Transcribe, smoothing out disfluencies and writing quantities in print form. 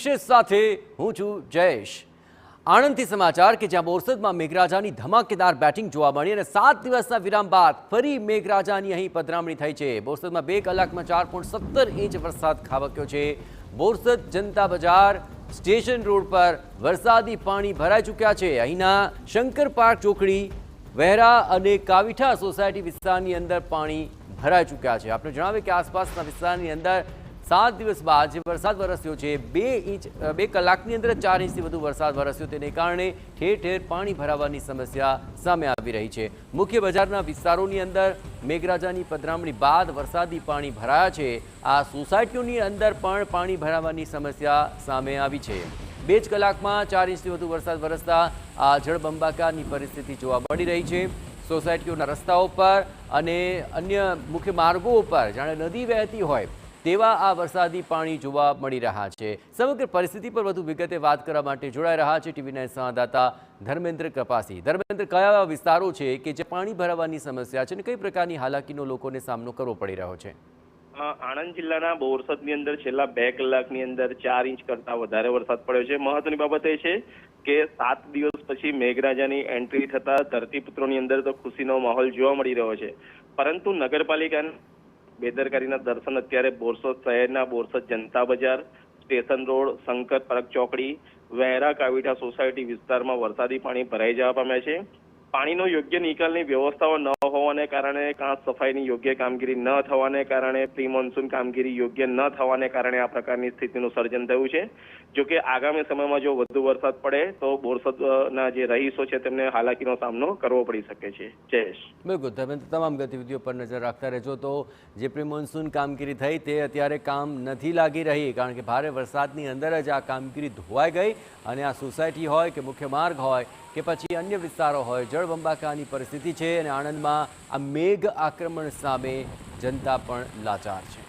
વિશેષ સાથે હું છું જયેશ। આણંદથી સમાચાર કે જ્યાં બોરસદમાં મેઘરાજાની ધમાકેદાર બેટિંગ જોવા મળી અને 7 દિવસના વિરામ બાદ ફરી મેઘરાજાની અહીં પધરામણી થઈ છે। બોરસદમાં 2 કલાકમાં 4.17 ઇંચ વરસાદ ખાબક્યો છે। બોરસદ જનતા બજાર સ્ટેશન રોડ પર વરસાદી પાણી ભરાઈ ચૂક્યા છે। અહીંના શંકર પાર્ક ચોકડી, વહેરા અને કાવીઠા સોસાયટી વિસ્તારની અંદર પાણી ભરાઈ ચૂક્યા છે। આપણે જણાવીએ કે આસપાસના વિસ્તારની અંદર 7 દિવસ બાદ જે વરસાદ વરસ્યો છે, 2 કલાકની અંદર 4 ઇંચથી વધુ વરસાદ વરસ્યો, તેને કારણે ઠેર ઠેર પાણી ભરાવાની સમસ્યા સામે આવી રહી છે। મુખ્ય બજારના વિસ્તારોની અંદર મેઘરાજાની પધરામણી બાદ વરસાદી પાણી ભરાયા છે। આ સોસાયટીઓની અંદર પણ પાણી ભરાવાની સમસ્યા સામે આવી છે। 2 કલાકમાં 4 ઇંચથી વધુ વરસાદ વરસતા આ જળબંબાકારની પરિસ્થિતિ જોવા મળી રહી છે। સોસાયટીઓના રસ્તાઓ પર અને અન્ય મુખ્ય માર્ગો ઉપર જાણે નદી વહેતી હોય તેવા આ વરસાદી પાણી જોવા મળી રહ્યા છે। સમગ્ર પરિસ્થિતિ પર વધુ વિગતે વાત કરવા માટે જોડાઈ રહ્યા છે ટીવી9 સંવાદદાતા ધર્મેન્દ્ર કપાસી। ધર્મેન્દ્ર, કયા વિસ્તારો છે કે જે પાણી ભરાવાની સમસ્યા છે અને કઈ પ્રકારની હાલાકીનો લોકોને સામનો કરવો પડી રહ્યો છે? આણંદ જિલ્લાના બોરસદની અંદર છેલ્લા 2 કલાકની અંદર 4 ઇંચ કરતા વધારે વરસાદ પડ્યો છે। મહત્વની બાબત એ છે કે 7 દિવસ પછી મેઘરાજાની એન્ટ્રી થતા ધરતીપુત્રોની અંદર તો ખુશીનો માહોલ જોવા મળી રહ્યો છે, પરંતુ નગરપાલિકાના બેદરકારીના દર્શન અત્યારે બોરસદ શહેરના બોરસદ જનતા બજાર, સ્ટેશન રોડ, શંકર પાર્ક ચોકડી, વહેરા કાવીઠા સોસાયટી વિસ્તારમાં વરસાદી પાણી ભરાઈ જવા પામ્યા છે। પાણીનો યોગ્ય નિકાલની વ્યવસ્થાઓ ન હોવાને કારણે, કાંસ સફાઈની યોગ્ય કામગીરી ન થવાને કારણે, પ્રી મોન્સૂન કામગીરી યોગ્ય ન થવાને કારણે આ પ્રકારની સ્થિતિનું સર્જન થયું છે। જો કે આગામી સમયમાં જો વધુ વરસાદ પડે તો બોરસદના જે રહીશો છે તેમને હાલાકીનો સામનો કરવો પડી શકે છે। જયેશ, બિલકુલ, તમે તમામ ગતિવિધિઓ પર નજર રાખતા રહેજો। તો જે પ્રી મોન્સૂન કામગીરી થઈ તે અત્યારે કામ નથી લાગી રહી, કારણ કે ભારે વરસાદની અંદર જ આ કામગીરી ધોવાઈ ગઈ અને આ સોસાયટી હોય કે મુખ્ય માર્ગ હોય કે પછી અન્ય વિસ્તારો હોય, જળબંબાકારની પરિસ્થિતિ છે અને આણંદમાં આ મેઘ આક્રમણ સામે જનતા પણ લાચાર છે।